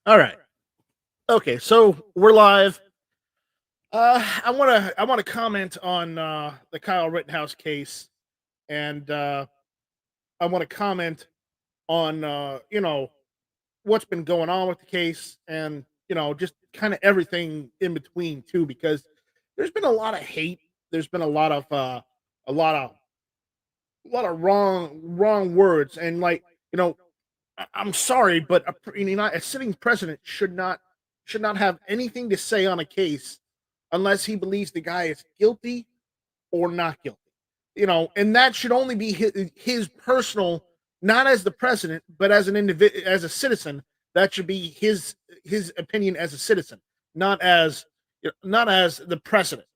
All right. Okay, so we're live. I wanna comment on the Kyle Rittenhouse case, and I want to comment on what's been going on with the case, and just kind of everything in between too, because there's been a lot of hate. There's been a lot of wrong words, and you know I'm sorry, but a sitting president should not have anything to say on a case unless he believes the guy is guilty or not guilty. And that should only be his personal, not as the president, but as an individual, as a citizen. That should be his opinion as a citizen, not as not as the president.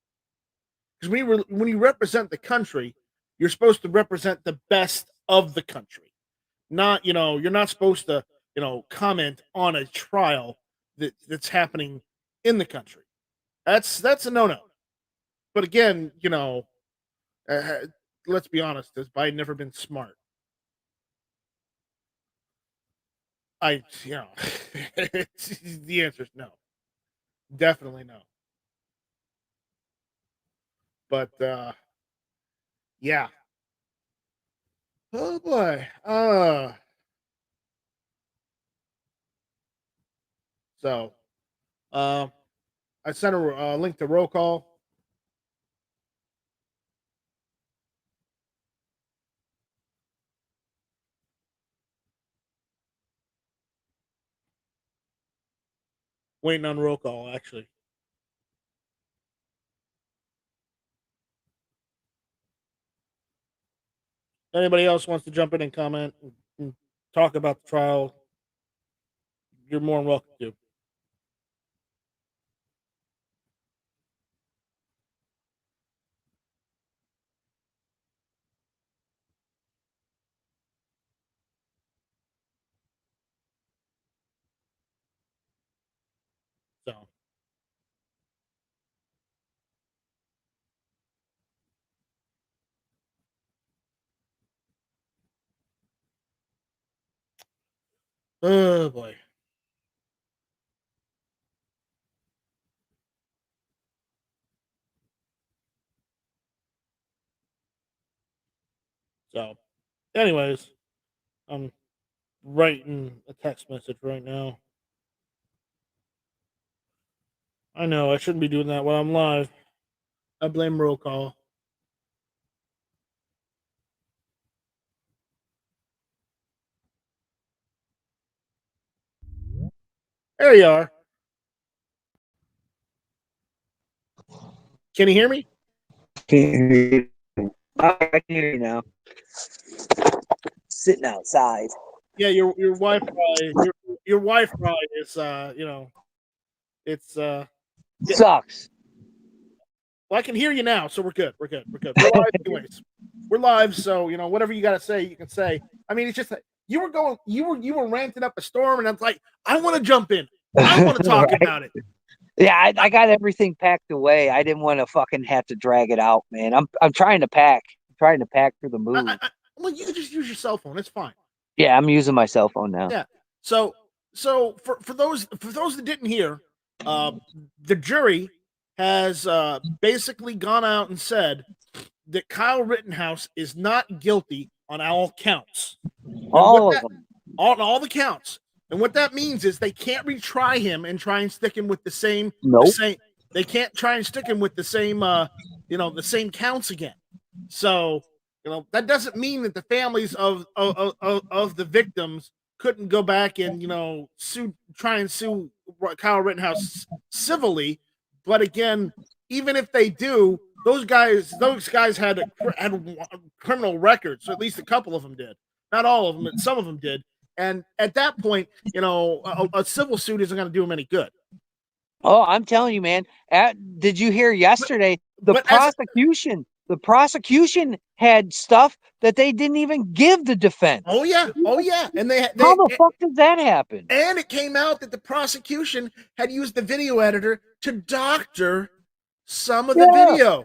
Because when you represent the country, you're supposed to represent the best of the country. Not, you're not supposed to, comment on a trial that's happening in the country. That's a no-no. But again, uh, let's be honest, has Biden never been smart? I, you know, the answer is no. Definitely no. But yeah. Oh boy. So uh I sent a link to roll call. Waiting on roll call, actually. Anybody else wants to jump in and comment and talk about the trial, you're more than welcome to. So, oh boy. So, anyways, I'm writing a text message right now. I know I shouldn't be doing that while I'm live. I blame roll call. There you are. Can you hear me? Can't hear you. I can hear you now. Sitting outside. Yeah, your Wi-Fi your Wi-Fi is it's yeah, Sucks. well, I can hear you now, so we're good. We're good. We're good. We're live anyways. We're live, so whatever you got to say, you can say. I mean, it's just that you were ranting up a storm, and I'm like, I want to jump in. I want to talk Right? about it. Yeah, I got everything packed away. I didn't want to fucking have to drag it out, man. I'm trying to pack. I'm trying to pack for the move. Well, you can just use your cell phone. It's fine. Yeah, I'm using my cell phone now. Yeah. So for those that didn't hear, uh, the jury has basically gone out and said that Kyle Rittenhouse is not guilty on all counts. And what All of that them. on all the counts. And what that means is they can't retry him and try and stick him with the Nope. same. They can't try and stick him with the same the same counts again. So that doesn't mean that the families of the victims couldn't go back and try and sue Kyle Rittenhouse civilly. But again, even if they do, those guys had criminal records. So at least a couple of them did. Not all of them, but some of them did. And at that point, a civil suit isn't going to do them any good. Oh, I'm telling you, man. Did you hear yesterday the But prosecution? The prosecution had stuff that they didn't even give the defense. oh yeah, and How the fuck did that happen? and it came out that the prosecution had used the video editor to doctor some of the Yeah. video.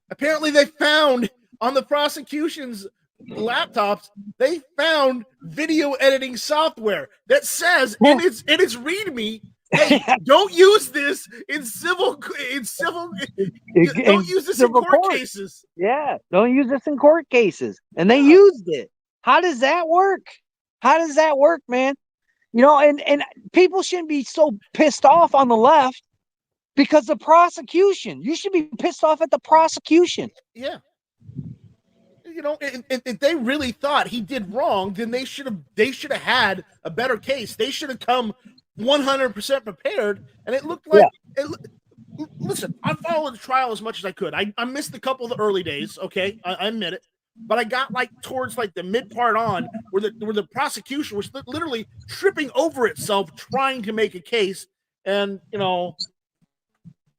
Apparently, they found on the prosecution's laptops, they found video editing software that says in its README, hey, don't use this in civil don't use this in civil court cases. Yeah, don't use this in court cases. And they Yeah. used it. How does that work? How does that work, man? You know, and people shouldn't be so pissed off on the left because the prosecution. You should be pissed off at the prosecution. Yeah. You know, if they really thought he did wrong, then they should have had a better case. They should have come 100% prepared. And it looked like listen, I followed the trial as much as I could. I missed a couple of the early days, okay? I admit it. But I got like towards like the mid part on where the prosecution was literally tripping over itself trying to make a case. And, you know,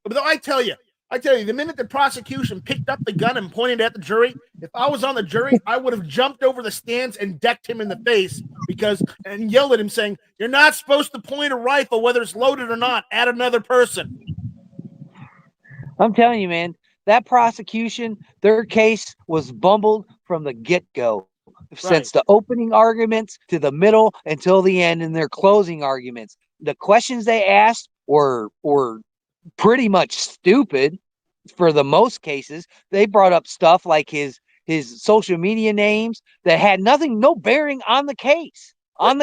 but I tell you, the minute the prosecution picked up the gun and pointed at the jury, if I was on the jury, I would have jumped over the stands and decked him in the face and yelled at him saying, "You're not supposed to point a rifle, whether it's loaded or not, at another person." I'm telling you, man, that prosecution, their case was bumbled from the get-go. Since the opening arguments to the middle until the end in their closing arguments. The questions they asked were pretty much stupid for the most cases. They brought up stuff like his social media names that had no bearing on the case,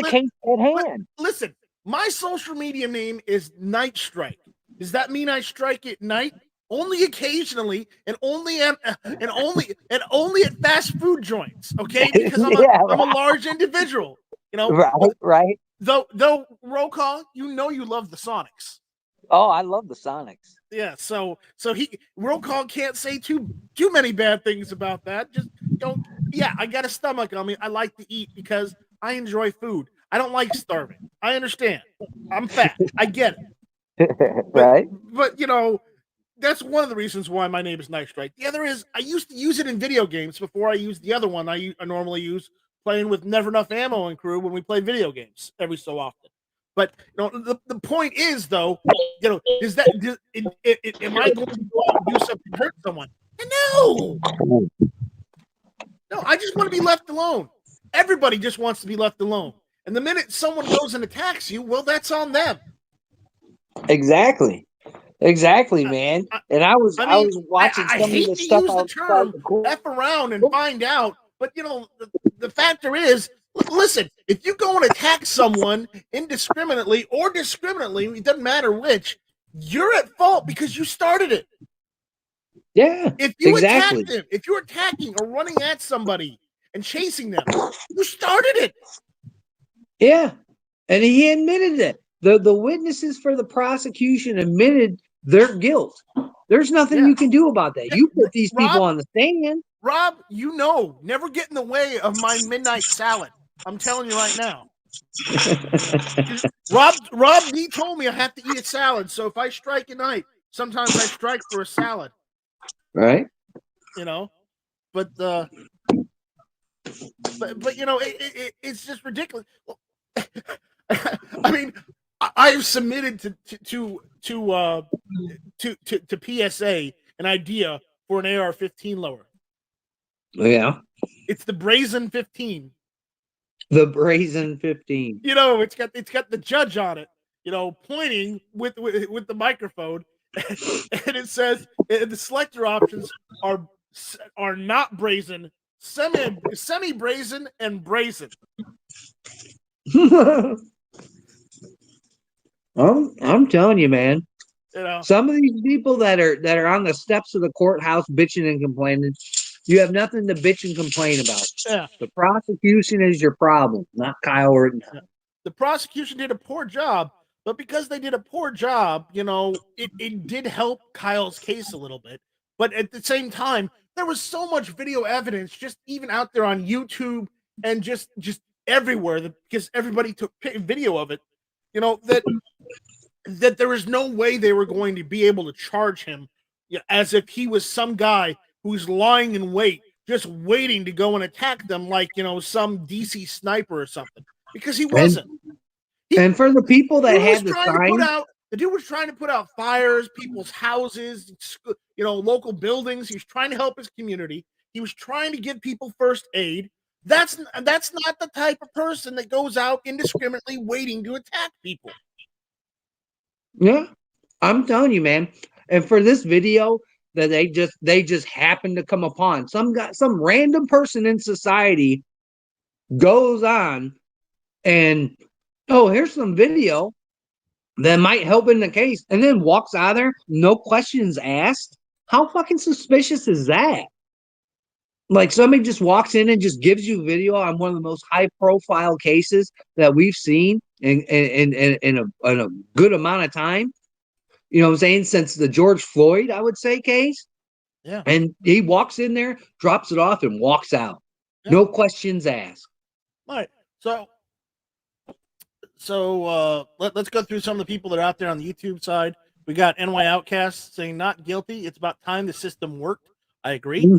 case at hand. Listen, my social media name is Night Strike. Does that mean I strike at night? Only occasionally, and only at fast food joints, okay? Because I'm a large individual, you know. Right. Though roll call, you know you love the Sonics. Oh, I love the Sonics. Yeah, so roll call can't say too many bad things about that. Just don't. Yeah, I got a stomach on me. I like to eat because I enjoy food. I don't like starving. I understand. I'm fat. I get it. Right. But you know, that's one of the reasons why my name is Night Strike. The other is I used to use it in video games before I used the other one I normally use playing with Never Enough Ammo and crew when we play video games every so often. But you know, the point is though, you know, am I going to go out and do something to hurt someone? No, I just want to be left alone. Everybody just wants to be left alone. And the minute someone goes and attacks you, well, that's on them. Exactly, man. And I was watching some of the stuff. I hate to use the term F around and find out, but you know, the factor is, listen, if you go and attack someone indiscriminately or discriminately, it doesn't matter which, you're at fault because you started it. Yeah, if you attack them, if you're attacking or running at somebody and chasing them, you started it. Yeah, and he admitted it. The witnesses for the prosecution admitted their guilt. There's nothing you can do about that. You put these people on the stand. Rob, you know, never get in the way of my midnight salad. I'm telling you right now. Rob D told me I have to eat a salad, so if I strike at night, sometimes I strike for a salad. Right. You know, but you know, it's just ridiculous. I mean, I've submitted to PSA an idea for an AR-15 lower. Yeah, it's the Brazen 15. The Brazen 15. You know, it's got the judge on it. You know, pointing with the microphone, and it says the selector options are not brazen, semi brazen, and brazen. I'm telling you, man. You know, some of these people that are on the steps of the courthouse bitching and complaining, you have nothing to bitch and complain about. Yeah. The prosecution is your problem, not Kyle Rittenhouse. Yeah. The prosecution did a poor job, but because they did a poor job, you know, it did help Kyle's case a little bit. But at the same time, there was so much video evidence just even out there on YouTube and just everywhere because everybody took video of it, you know, that there was no way they were going to be able to charge him as if he was some guy who's lying in wait, just waiting to go and attack them like, you know, some DC sniper or something, because he wasn't. And for the people that had the sign, the dude was trying to put out fires, people's houses, you know, local buildings. He's trying to help his community. He was trying to give people first aid. That's not the type of person that goes out indiscriminately waiting to attack people. Yeah, I'm telling you, man. And for this video that they just happened to come upon, some random person in society goes on and, oh, here's some video that might help in the case, and then walks out of there, no questions asked. How fucking suspicious is that? Like, somebody just walks in and just gives you video on one of the most high profile cases that we've seen in a good amount of time. You know what I'm saying? Since the George Floyd, I would say, case. Yeah. And he walks in there, drops it off, and walks out. Yeah. No questions asked. All right. So let's go through some of the people that are out there on the YouTube side. We got NY Outcast saying not guilty. It's about time the system worked. I agree.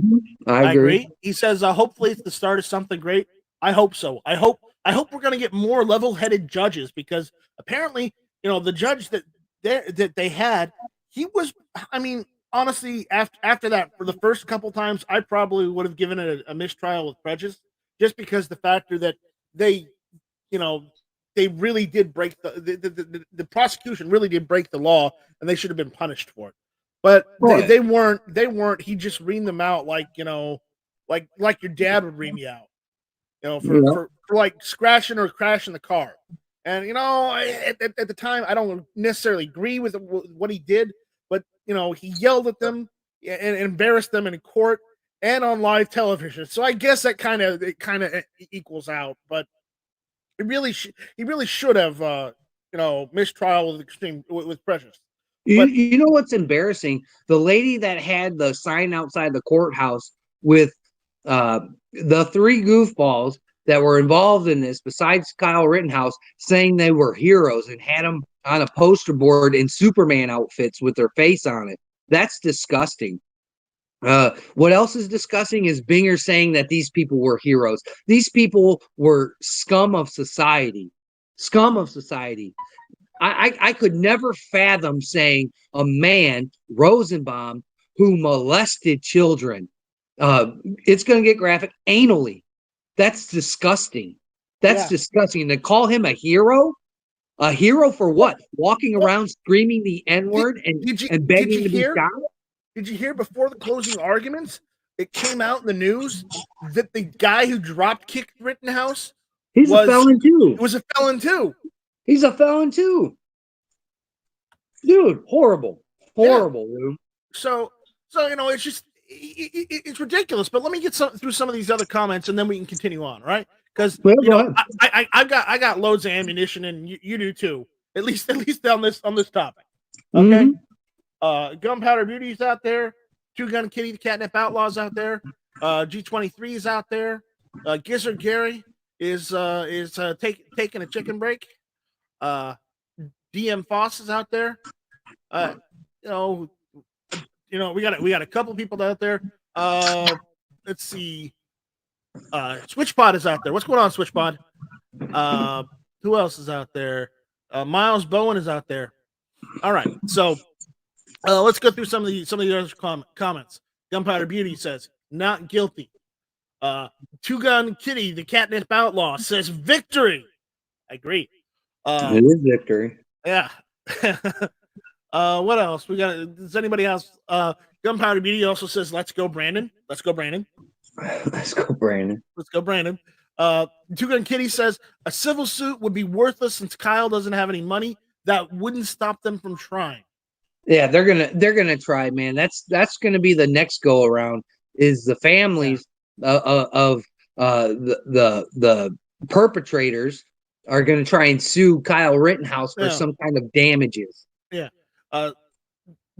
I agree. He says, hopefully it's the start of something great. I hope so. I hope we're going to get more level-headed judges, because apparently, the judge that they had, he was, I mean, honestly, after that, for the first couple times, I probably would have given it a mistrial with prejudice, just because the factor that they really did break the prosecution really did break the law, and they should have been punished for it. But they weren't. He just reamed them out like like your dad would ream you out, for like scratching or crashing the car. And at the time, I don't necessarily agree with what he did, but he yelled at them and embarrassed them in court and on live television. So I guess that kind of equals out. But he really should have mistrial with prejudice. You know what's embarrassing? The lady that had the sign outside the courthouse with the three goofballs that were involved in this, besides Kyle Rittenhouse, saying they were heroes and had them on a poster board in Superman outfits with their face on it. That's disgusting. What else is disgusting is Binger saying that these people were heroes. These people were scum of society. Scum of society. I could never fathom saying a man, Rosenbaum, who molested children, it's going to get graphic, anally. That's disgusting. That's disgusting. To call him a hero? A hero for what? Walking around screaming the N-word and begging to be shot? Did you hear before the closing arguments, it came out in the news that the guy who drop kicked Rittenhouse was a felon too. Was a felon too. He's a felon too. Dude, horrible. Horrible, dude. So it's just it's ridiculous. But let me get through some of these other comments, and then we can continue on, right? Because I got loads of ammunition, and you do too. At least on this topic. Okay. Gunpowder Beauty's out there. Two Gun Kitty, the Catnip Outlaws out there. G23 is out there. Gizzard Gary is taking a chicken break. DM Foss is out there. We got a couple people out there. Let's see. SwitchPod is out there. What's going on, SwitchPod? Who else is out there? Miles Bowen is out there. All right, so let's go through some of the other comments. Gunpowder Beauty says not guilty. Two Gun Kitty, the Catnip Outlaw, says victory. I agree. It is victory. Yeah. What else? We got? Does anybody else? Gunpowder Beauty also says, "Let's go, Brandon. Let's go, Brandon. Let's go, Brandon. Let's go, Brandon." Two Gun Kitty says a civil suit would be worthless since Kyle doesn't have any money. That wouldn't stop them from trying. Yeah, they're gonna try, man. That's gonna be the next go around. Is the families of the perpetrators are going to try and sue Kyle Rittenhouse for some kind of damages. Yeah.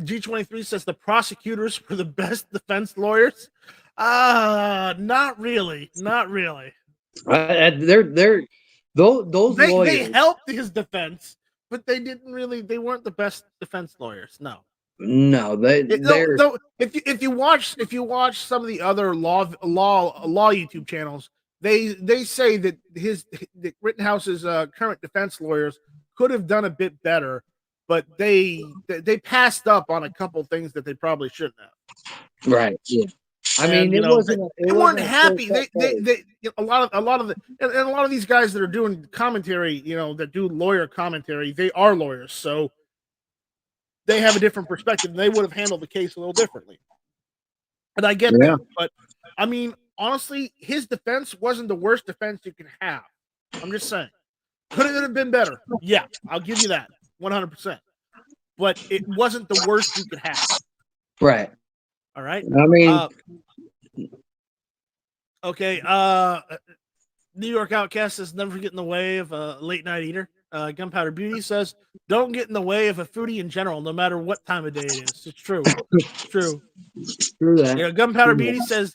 G23 says the prosecutors were the best defense lawyers. Not really. Not really. Those lawyers. They helped his defense, but they weren't the best defense lawyers. No. No, if you watch some of the other law YouTube channels, they say that Rittenhouse's current defense lawyers could have done a bit better, but they passed up on a couple things that they probably shouldn't have. Right. Yeah. I mean, it wasn't. They weren't happy. A lot of these guys that are doing commentary, that do lawyer commentary, they are lawyers, so they have a different perspective, and they would have handled the case a little differently. And I get that, but I mean, honestly, his defense wasn't the worst defense you can have. I'm just saying, could it have been better? Yeah, I'll give you that, 100%. But it wasn't the worst you could have. Right. All right. I mean, okay. New York Outcast says, never get in the way of a late night eater. Gunpowder Beauty says, don't get in the way of a foodie in general, no matter what time of day it is. It's true. It's true. True that. Gunpowder Beauty says,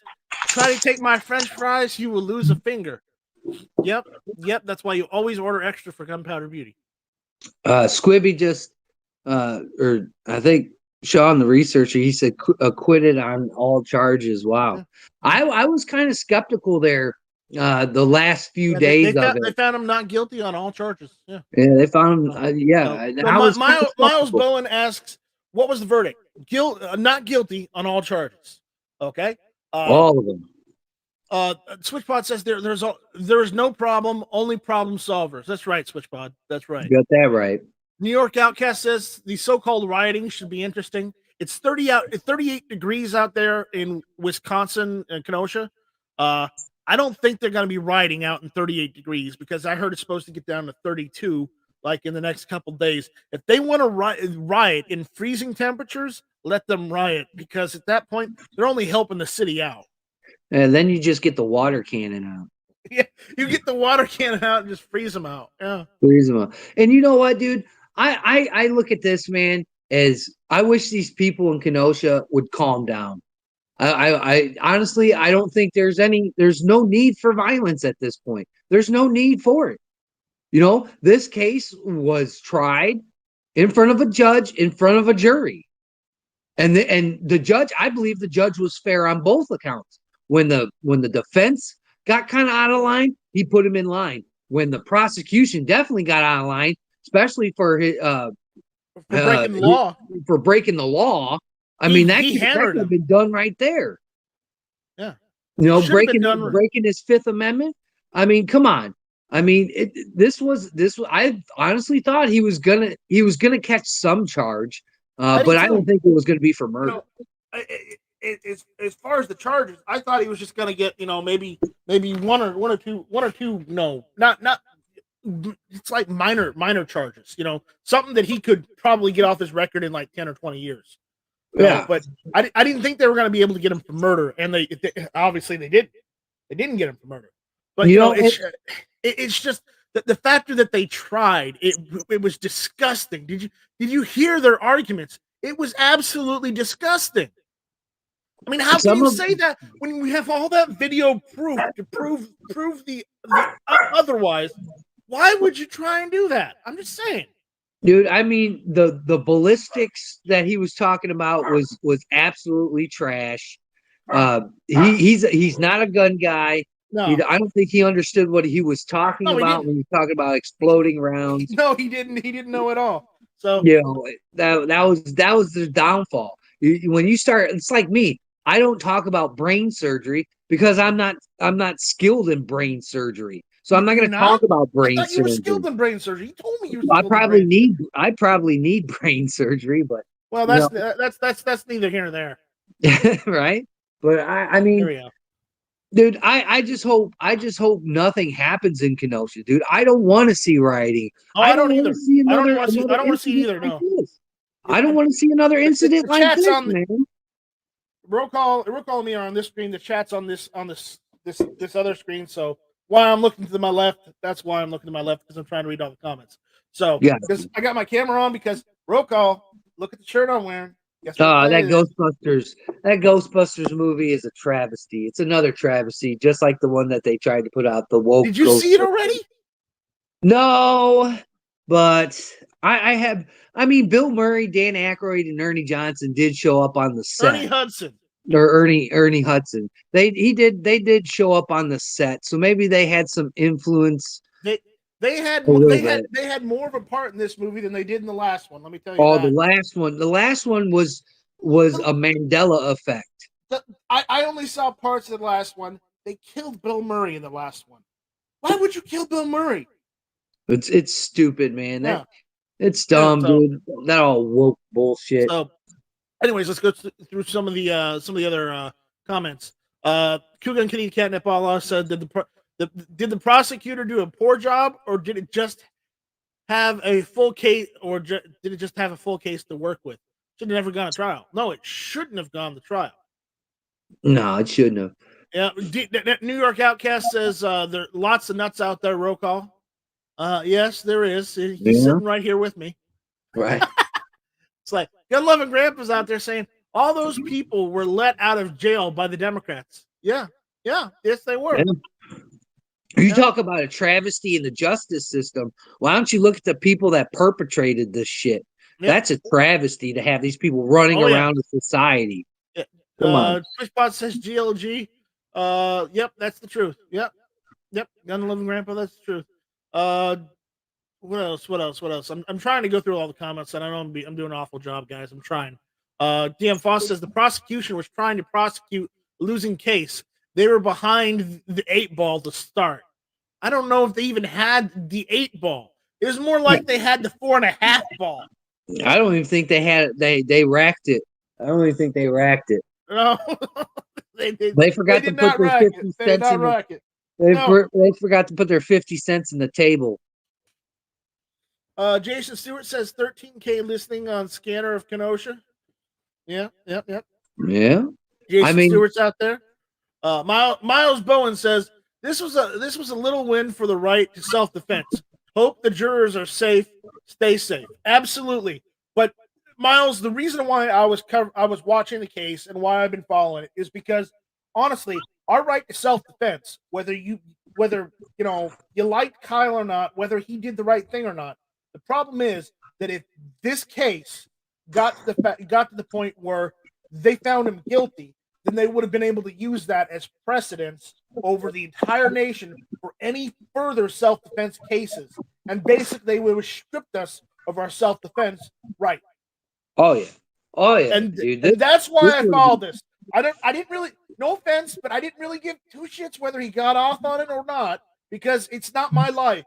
try to take my French fries, you will lose a finger. Yep. That's why you always order extra for Gunpowder Beauty. Squibby just, or I think Sean, the researcher, he said acquitted on all charges. Wow. Yeah. I was kind of skeptical there. The last few days they found him not guilty on all charges. Yeah, they found him. Miles Bowen asks, "What was the verdict? Not guilty on all charges." Okay, all of them. Switchpod says there is no problem, only problem solvers. That's right, Switchpod. That's right. You got that right. New York Outcast says the so-called rioting should be interesting. It's 38 degrees out there in Wisconsin and Kenosha. I don't think they're going to be riding out in 38 degrees because I heard it's supposed to get down to 32 like in the next couple days. If they want to riot in freezing temperatures, let them riot, because at that point they're only helping the city out. And then you just get the water cannon out. Yeah, you get the water cannon out and just freeze them out. Yeah, freeze them out. And you know what, dude? I look at this, man, as I wish these people in Kenosha would calm down. I honestly, I don't think there's no need for violence at this point. There's no need for it. This case was tried in front of a judge, in front of a jury. And the judge, I believe the judge was fair on both accounts. When the defense got kind of out of line, he put him in line. When the prosecution definitely got out of line, especially for his breaking the law. For breaking the law. I mean, that could have been done right there. Yeah. Breaking his Fifth Amendment. I mean, come on. I mean, this was. I honestly thought he was gonna catch some charge, but I don't think it was gonna be for murder. As far as the charges, I thought he was just gonna get, maybe one or two. No, not. It's like minor charges. Something that he could probably get off his record in like 10 or 20 years. Yeah, but I didn't think they were going to be able to get him for murder, and they obviously they didn't. They didn't get him for murder. But it's just the factor that they tried. It was disgusting. Did you hear their arguments? It was absolutely disgusting. I mean, how can you say that when we have all that video proof to prove the otherwise? Why would you try and do that? I'm just saying. Dude, I mean, the ballistics that he was talking about was absolutely trash. He's not a gun guy. No. I don't think he understood what he was talking about when he was talking about exploding rounds. No, he didn't. He didn't know at all. So that was the downfall. When you start, it's like me. I don't talk about brain surgery because I'm not skilled in brain surgery. So I'm not going to talk about brain surgery. You were skilled in brain surgery. You told me you were. I probably need brain surgery, but that's neither here nor there. Right? But I mean, here we go. Dude, I just hope nothing happens in Kenosha, dude. I don't want to see rioting. Oh, I don't either. I don't want to see either. No, I don't want to see another incident like this, man. Roll call me on this screen. The chat's on this other screen. So while I'm looking to my left, that's why I'm looking to my left, because I'm trying to read all the comments. So because I got my camera on, because roll call. Look at the shirt I'm wearing. That Ghostbusters movie is a travesty. It's another travesty, just like the one that they tried to put out. The woke. Did you see it already? No, but I have. I mean, Bill Murray, Dan Aykroyd, and Ernie Johnson did show up on the set. Ernie Hudson. They did show up on the set, so maybe they had some influence. They had more of a part in this movie than they did in the last one. Let me tell you. The last one was a Mandela effect. I only saw parts of the last one. They killed Bill Murray in the last one. Why would you kill Bill Murray? It's stupid, man. Yeah. It's dumb, so, dude. That all woke bullshit. So, anyways, let's go through some of the other comments. Kugan Kenny Catnip Allah said, did the prosecutor do a poor job, or did it just have a full case, or did it just have a full case to work with? Should have never gone to trial. No, it shouldn't have gone to trial. No, it shouldn't have. Yeah, New York Outcast says there are lots of nuts out there. Roll call. Yes, there is. He's sitting right here with me. Right. It's like gun-loving grandpa's out there saying all those people were let out of jail by the Democrats. Yeah, yes, they were. Yeah. You talk about a travesty in the justice system. Why don't you look at the people that perpetrated this shit? Yep. That's a travesty to have these people running around the society. Yeah. Come on. Twitchbot says GLG. Yep, that's the truth. Yep. Gun-loving grandpa, that's the truth. What else? I'm trying to go through all the comments, and I know I'm doing an awful job, guys. I'm trying. DM Foss says the prosecution was trying to prosecute a losing case. They were behind the 8-ball to start. I don't know if they even had the 8-ball. It was more like they had the 4.5 ball. I don't even think they had it. They racked it. I don't even think they racked it. No, they forgot to put their 50 cents in it. They forgot to put their 50 cents in the table. Jason Stewart says 13K listening on Scanner of Kenosha. Yeah. Yeah. Jason Stewart's out there. Miles Bowen says this was a little win for the right to self-defense. Hope the jurors are safe. Stay safe. Absolutely. But Miles, the reason why I was watching the case and why I've been following it is because honestly, our right to self-defense, whether you like Kyle or not, whether he did the right thing or not, the problem is that if this case got to the point where they found him guilty, then they would have been able to use that as precedence over the entire nation for any further self-defense cases. And basically, they would have stripped us of our self-defense right. Oh yeah. And that's why I followed this. I didn't really, no offense, but I didn't really give two shits whether he got off on it or not, because it's not my life.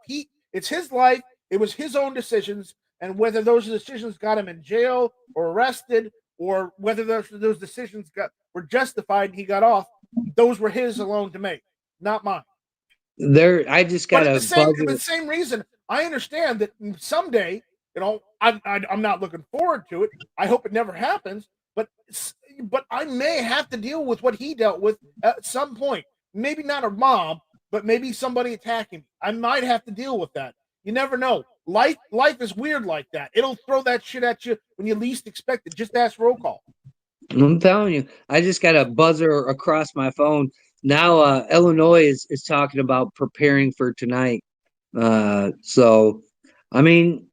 It's his life. It was his own decisions, and whether those decisions got him in jail or arrested, or whether those decisions were justified and he got off, those were his alone to make, not mine. I just got the same reason. I understand that someday, I'm not looking forward to it. I hope it never happens, but I may have to deal with what he dealt with at some point. Maybe not a mob, but maybe somebody attacking me. I might have to deal with that. You never know. Life is weird like that. It'll throw that shit at you when you least expect it. Just ask roll call. I'm telling you, I just got a buzzer across my phone. Now Illinois is talking about preparing for tonight. So, I mean,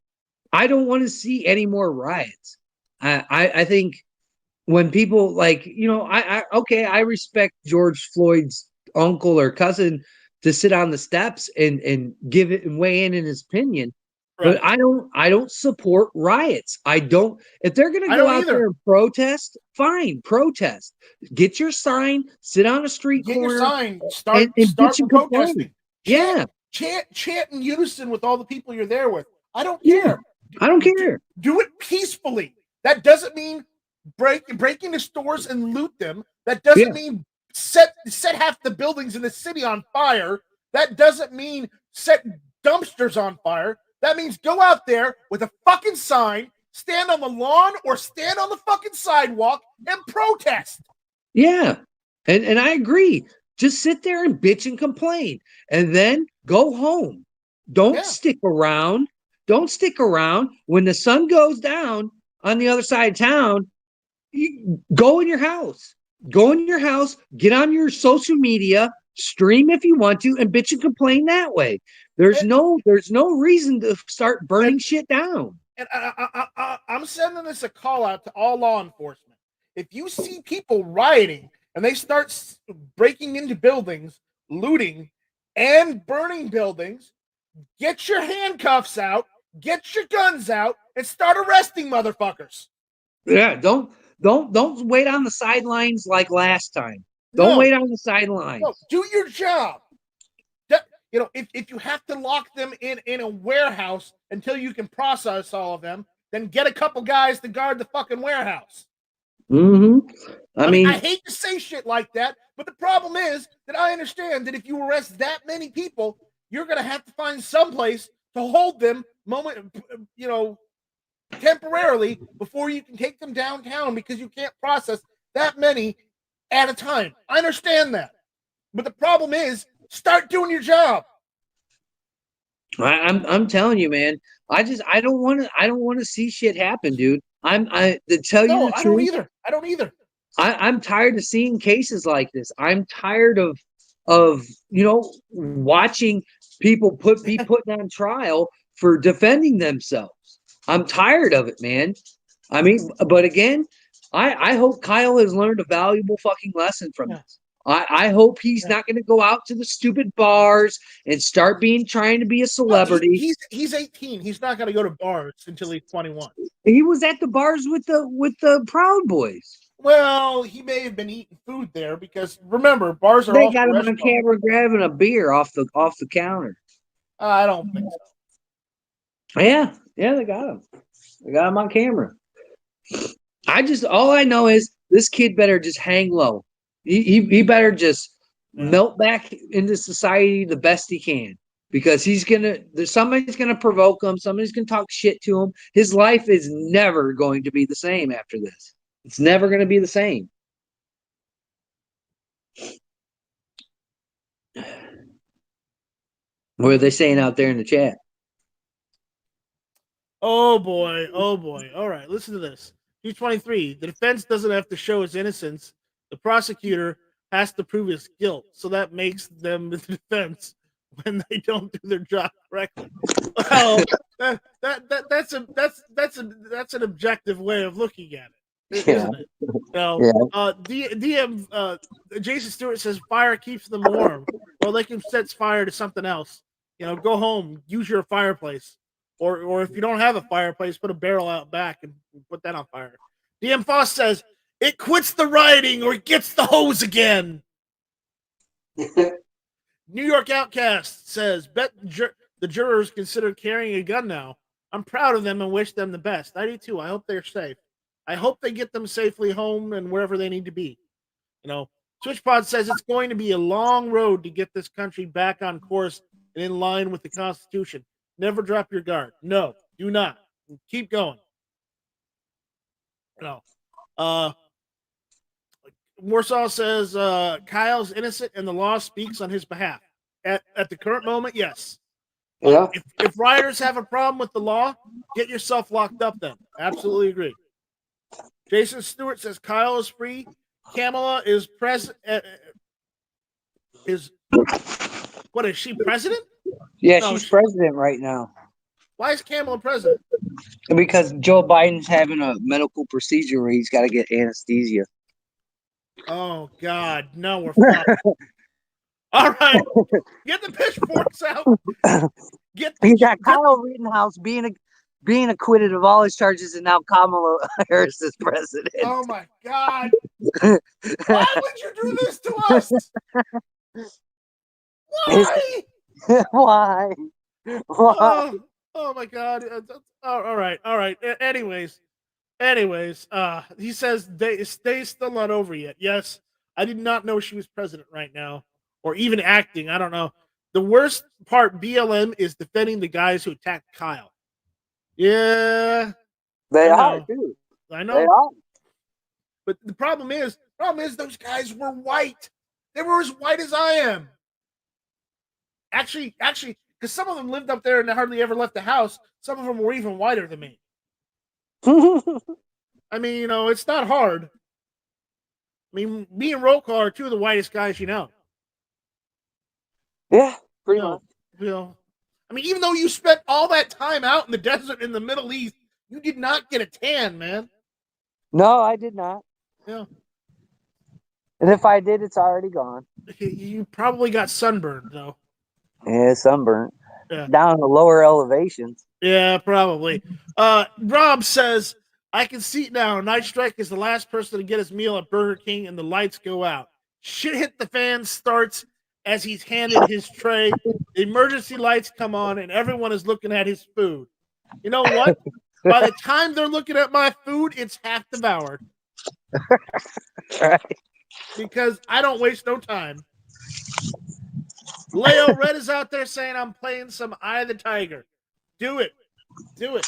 I don't want to see any more riots. I think when people I respect George Floyd's uncle or cousin to sit on the steps and give it and weigh in his opinion. Right. But I don't support riots. I don't. If they're going to go out there and protest, fine, protest. Get your sign, sit on a street corner. Get your sign, start protesting. Chant in unison with all the people you're there with. I don't care. I don't care. Do it peacefully. That doesn't mean break into stores and loot them. That doesn't mean set half the buildings in the city on fire. That doesn't mean set dumpsters on fire. That means go out there with a fucking sign, stand on the lawn or stand on the fucking sidewalk and protest. Yeah. And I agree. Just sit there and bitch and complain and then go home. Don't stick around. Don't stick around. When the sun goes down on the other side of town, go in your house. Go in your house, get on your social media, stream if you want to, and bitch and complain that way. There's no reason to start burning shit down. And I'm sending this a call out to all law enforcement. If you see people rioting and they start breaking into buildings, looting, and burning buildings, get your handcuffs out, get your guns out, and start arresting motherfuckers. Yeah, don't Don't wait on the sidelines like last time. Don't No, wait on the sidelines. no, do your job. You know, if you have to lock them in a warehouse until you can process all of them, then get a couple guys to guard the fucking warehouse. Mm-hmm. I mean, I hate to say shit like that, but the problem is that I understand that if you arrest that many people, you're going to have to find someplace to hold them temporarily before you can take them downtown because you can't process that many at a time. I understand that. But the problem is, start doing your job. I'm telling you, man. I don't want to see shit happen, dude. To tell you the truth, I don't either. I don't either. I'm tired of seeing cases like this. I'm tired of watching people be put on trial for defending themselves. I'm tired of it, man. I mean, but again, I hope Kyle has learned a valuable fucking lesson from this. I hope he's not going to go out to the stupid bars and start trying to be a celebrity. Well, he's 18. He's not going to go to bars until he's 21. He was at the bars with the Proud Boys. Well, he may have been eating food there because remember, bars are. They got him on camera grabbing a beer off the counter. I don't think so. Yeah, they got him. They got him on camera. All I know is this kid better just hang low. He better just melt back into society the best he can, because somebody's gonna provoke him, somebody's gonna talk shit to him. His life is never going to be the same after this. It's never gonna be the same. What are they saying out there in the chat? Oh boy. All right, listen to this. G23. The defense doesn't have to show his innocence. The prosecutor has to prove his guilt, so that makes them the defense when they don't do their job correctly. Well, that's an objective way of looking at it, isn't it? Jason Stewart says fire keeps them warm. Well, they can set fire to something else. Go home, use your fireplace, or if you don't have a fireplace, put a barrel out back and put that on fire. DM Foss says, it quits the rioting or it gets the hose again. New York Outcast says, bet the jurors consider carrying a gun now. I'm proud of them and wish them the best. I do too. I hope they're safe. I hope they get them safely home and wherever they need to be. SwitchPod says it's going to be a long road to get this country back on course and in line with the Constitution. Never drop your guard. No, do not. Keep going. Warsaw says Kyle's innocent and the law speaks on his behalf. At the current moment, yes. Yeah. If rioters have a problem with the law, get yourself locked up then. Absolutely agree. Jason Stewart says Kyle is free. Kamala is president. What is she, president? Yeah, no, she's president right now. Why is Kamala president? Because Joe Biden's having a medical procedure where he's got to get anesthesia. Oh, God. No, we're fucked. All right. Get the pitchforks out. You got Kyle Rittenhouse being acquitted of all his charges, and now Kamala Harris is president. Oh, my God. Why would you do this to us? Why? Why? Oh my God. All right. Anyways, he says day's still not over yet. Yes, I did not know she was president right now, or even acting. I don't know. The worst part, BLM is defending the guys who attacked Kyle. Yeah, they are too. I know. They are. But the problem is those guys were white. They were as white as I am. Actually, because some of them lived up there and hardly ever left the house. Some of them were even whiter than me. I mean, it's not hard. I mean, me and Roll Call are two of the whitest guys you know. Yeah, pretty much. I mean, even though you spent all that time out in the desert in the Middle East, you did not get a tan, man. No, I did not. Yeah. And if I did, it's already gone. You probably got sunburned, though. Yeah, sunburnt. Yeah. Down in the lower elevations. Yeah, probably. Rob says, I can see it now. Night Strike is the last person to get his meal at Burger King, and the lights go out. Shit hit the fan starts as he's handed his tray. The emergency lights come on, and everyone is looking at his food. You know what? By the time they're looking at my food, it's half devoured. Right. Because I don't waste no time. Leo Red is out there saying I'm playing some Eye of the Tiger. Do it. Do it.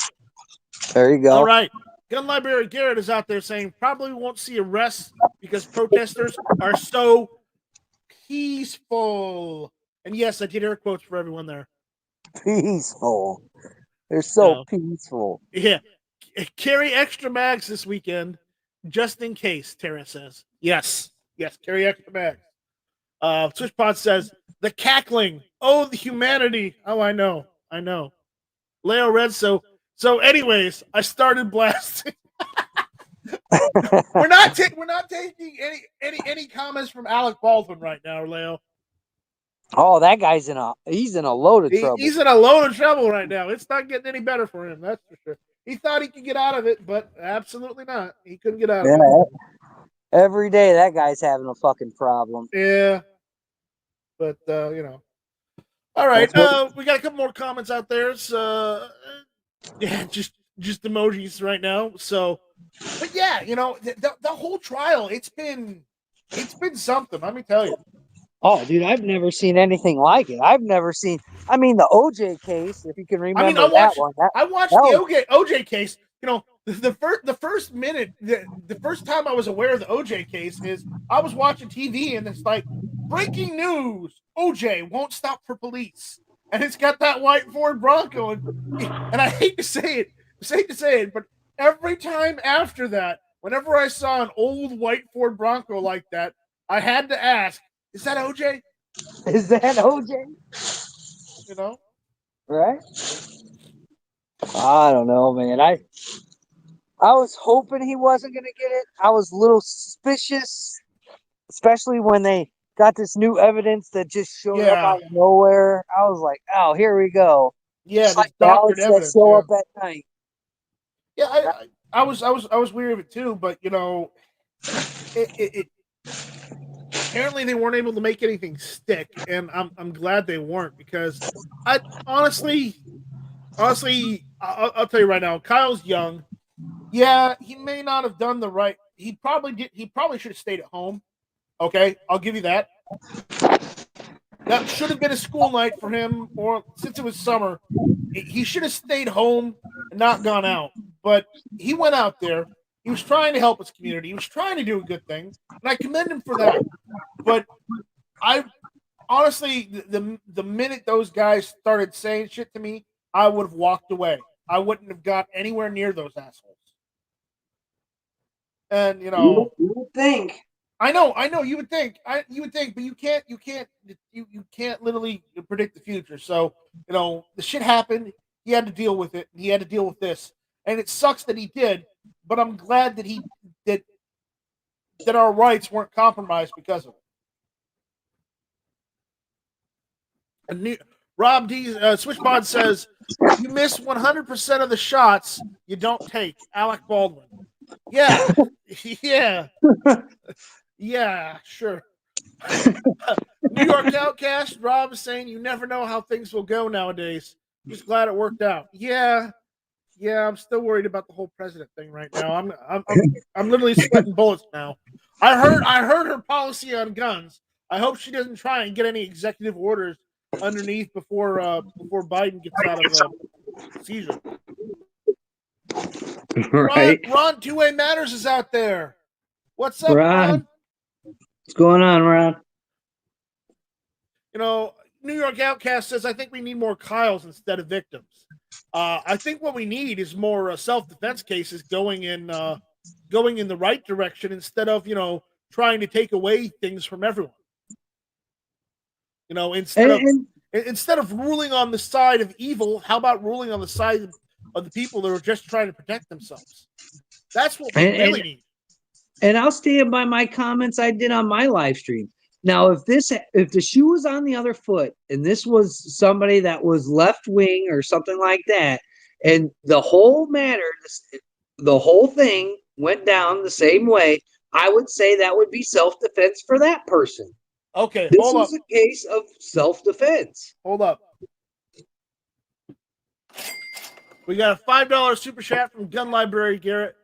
There you go. All right. Gun Library Garrett is out there saying probably won't see arrests because protesters are so peaceful. And yes, I did air quotes for everyone there. Peaceful. They're so peaceful. Yeah. Carry extra mags this weekend, just in case, Tara says. Yes. Yes, carry extra mags. Switchpod says, the cackling. Oh, the humanity. Oh, I know. I know. Leo Red, so anyways, I started blasting. we're not taking any comments from Alec Baldwin right now, Leo. Oh, that guy's he's in a load of trouble. He's in a load of trouble right now. It's not getting any better for him, that's for sure. He thought he could get out of it, but absolutely not. He couldn't get out of it. Every day that guy's having a fucking problem. Yeah. But you know. All right. We got a couple more comments out there. So yeah, just emojis right now. So but yeah, you know, the whole trial, it's been something, let me tell you. Oh, dude, I've never seen anything like it. I've never seen. I mean, the OJ case, if you can remember that one. I watched the OJ case. You know, the first minute, the first time I was aware of the OJ case is I was watching TV and it's like breaking news: OJ won't stop for police, and it's got that white Ford Bronco, and I hate to say it, but every time after that, whenever I saw an old white Ford Bronco like that, I had to ask, is that OJ? Is that OJ? You know? Right? I don't know, man. I was hoping he wasn't going to get it. I was a little suspicious, especially when they got this new evidence that just showed up out of nowhere. I was like, oh, here we go. Yeah, it's like doctored evidence that show up at night. Yeah, I was weary of it too, but you know, it apparently they weren't able to make anything stick, and I'm glad they weren't, because I honestly, I'll tell you right now, Kyle's young. Yeah, he may not have done the right. He probably should have stayed at home. Okay, I'll give you that. That should have been a school night for him, or since it was summer, he should have stayed home and not gone out. But he went out there. He was trying to help his community. He was trying to do a good thing, and I commend him for that. But I honestly, the minute those guys started saying shit to me, I would have walked away. I wouldn't have got anywhere near those assholes. And you know, you would think. I know. You would think. You would think, but you can't literally predict the future. So you know, the shit happened. He had to deal with it. He had to deal with this, and it sucks that he did. But I'm glad that that our rights weren't compromised because of it. And Rob D. Switchbod says, "You miss 100% of the shots you don't take." Alec Baldwin. Yeah, yeah. Yeah, sure. New York Outcast, Rob is saying you never know how things will go nowadays. Just glad it worked out. Yeah, I'm still worried about the whole president thing right now. I'm literally sweating bullets now. I heard her policy on guns. I hope she doesn't try and get any executive orders underneath before Biden gets out of seizure. Right. Ron Two-Way Matters is out there. What's up, Ron? What's going on, Ron? You know, New York Outcast says, I think we need more Kyles instead of victims. I think what we need is more self-defense cases going in the right direction instead of, you know, trying to take away things from everyone. You know, instead of ruling on the side of evil, how about ruling on the side of the people that are just trying to protect themselves? That's what we really need. And I'll stand by my comments I did on my live stream. Now, if the shoe was on the other foot and this was somebody that was left wing or something like that, and the whole matter, the whole thing went down the same way, I would say that would be self-defense for that person. Okay, This hold up. is a case of self-defense. Hold up. We got a $5 super chat from Gun Library Garrett.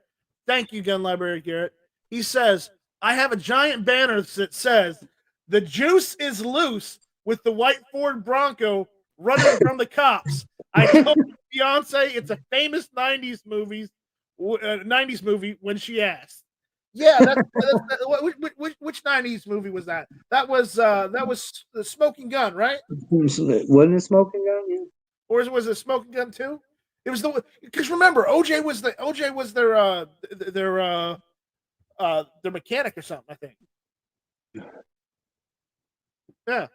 Thank you, Gun Library Garrett. He says, I have a giant banner that says, "The juice is loose," with the white Ford Bronco running from the cops. I told my fiance it's a famous 90s movie when she asked. Yeah, which 90s movie was that? That was the Smoking Gun, right? Wasn't it Smoking Gun? Yeah. Or was it Smoking Gun 2? It was because remember OJ was their mechanic or something, I think. Yeah.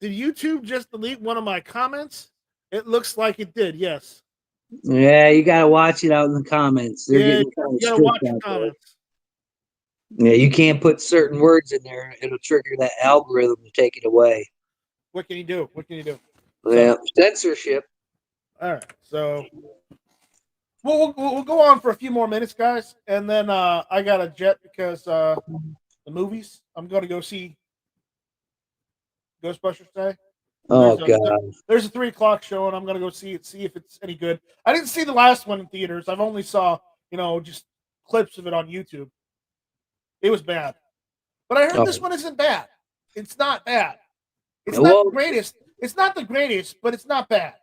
Did YouTube just delete one of my comments? It looks like it did. Yes. Yeah, you gotta watch it out in the comments. They're Yeah, getting kind of you gotta strict watch the out there. comments. Yeah, you can't put certain words in there; it'll trigger that algorithm to take it away. What can you do? What can you do? Yeah, censorship. All right, so we'll go on for a few more minutes, guys, and then I got a jet because the movies. I'm going to go see Ghostbusters today. Oh God! There's a 3:00 show, and I'm going to go see it, see if it's any good. I didn't see the last one in theaters. I've only saw just clips of it on YouTube. It was bad, but I heard this one isn't bad. It's not bad. It's not the greatest. It's not the greatest, but it's not bad.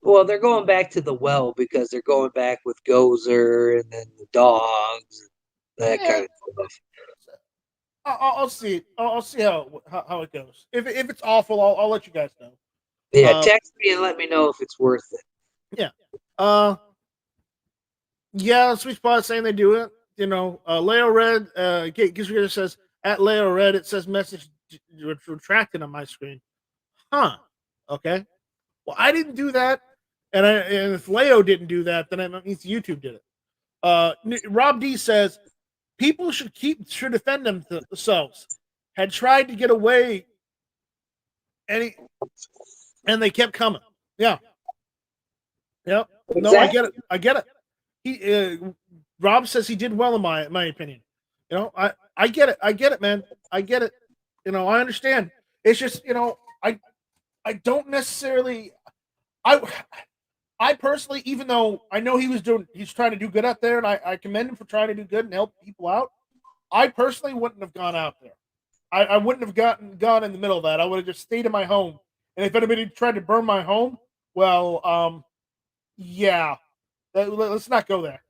Well, they're going back to the well because they're going back with Gozer and then the dogs, that kind of stuff. I'll see it. I'll see how it goes. If it's awful, I'll let you guys know. Yeah, text me and let me know if it's worth it. Yeah. Yeah, Sweet Spot saying they do it. Leo Red, Giz says, at Leo Red, it says message retracted on my screen. Huh. Okay. Well, I didn't do that. And if Leo didn't do that, then it means YouTube did it. Rob D says, people should defend themselves. Had tried to get away and they kept coming. Yeah. Yep. Exactly. No, I get it. He Rob says he did well in my opinion. I get it, man. I get it. I understand. It's just, I don't necessarily I personally, even though I know he's trying to do good out there, and I commend him for trying to do good and help people out. I personally wouldn't have gone out there. I wouldn't have gone in the middle of that. I would have just stayed in my home. And if anybody tried to burn my home, well, yeah, let's not go there.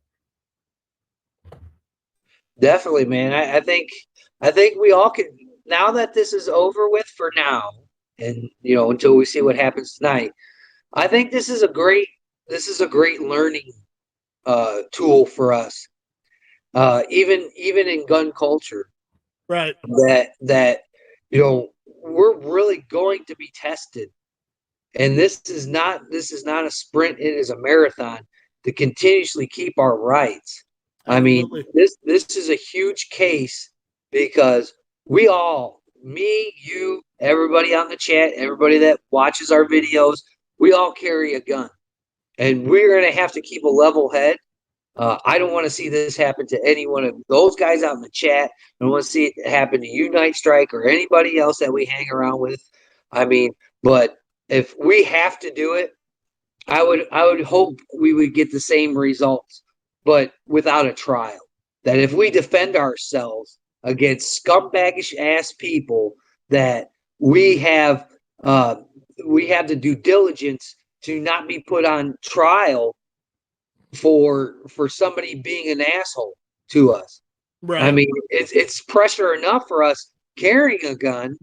Definitely, man. I think we all can, now that this is over with for now, and until we see what happens tonight. I think this is a great learning tool for us. Even in gun culture, right? That we're really going to be tested, and this is not a sprint; it is a marathon to continuously keep our rights. Absolutely. I mean, this is a huge case because we all, me, you, everybody on the chat, everybody that watches our videos, we all carry a gun, and we're going to have to keep a level head. I don't want to see this happen to any one of those guys out in the chat. I don't want to see it happen to you, Night Strike, or anybody else that we hang around with. I mean, but if we have to do it, I would hope we would get the same results, but without a trial. That if we defend ourselves against scumbaggish ass people, that we have the due diligence to not be put on trial for somebody being an asshole to us. Right. I mean, it's pressure enough for us carrying a gun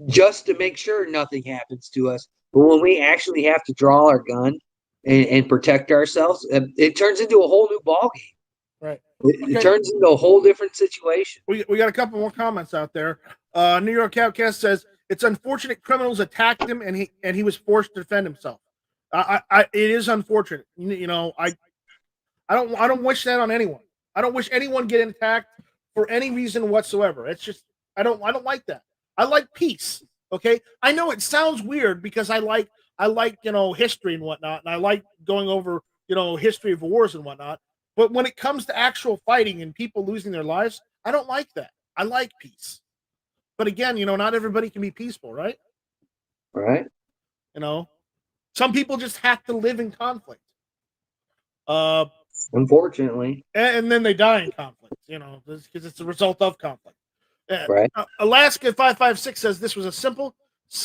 just to make sure nothing happens to us. But when we actually have to draw our gun and protect ourselves, it turns into a whole new ballgame. Right. It turns into a whole different situation. We got a couple more comments out there. New York Outcast says, it's unfortunate criminals attacked him and he was forced to defend himself. It is unfortunate. I don't wish that on anyone. I don't wish anyone getting attacked for any reason whatsoever. It's just I don't like that. I like peace. Okay. I know it sounds weird because I like history and whatnot, and I like going over history of wars and whatnot. But when it comes to actual fighting and people losing their lives, I don't like that. I like peace. But again, not everybody can be peaceful, right? Right. Some people just have to live in conflict. Unfortunately. And then they die in conflict, because it's a result of conflict. Right. Alaska 556 says this was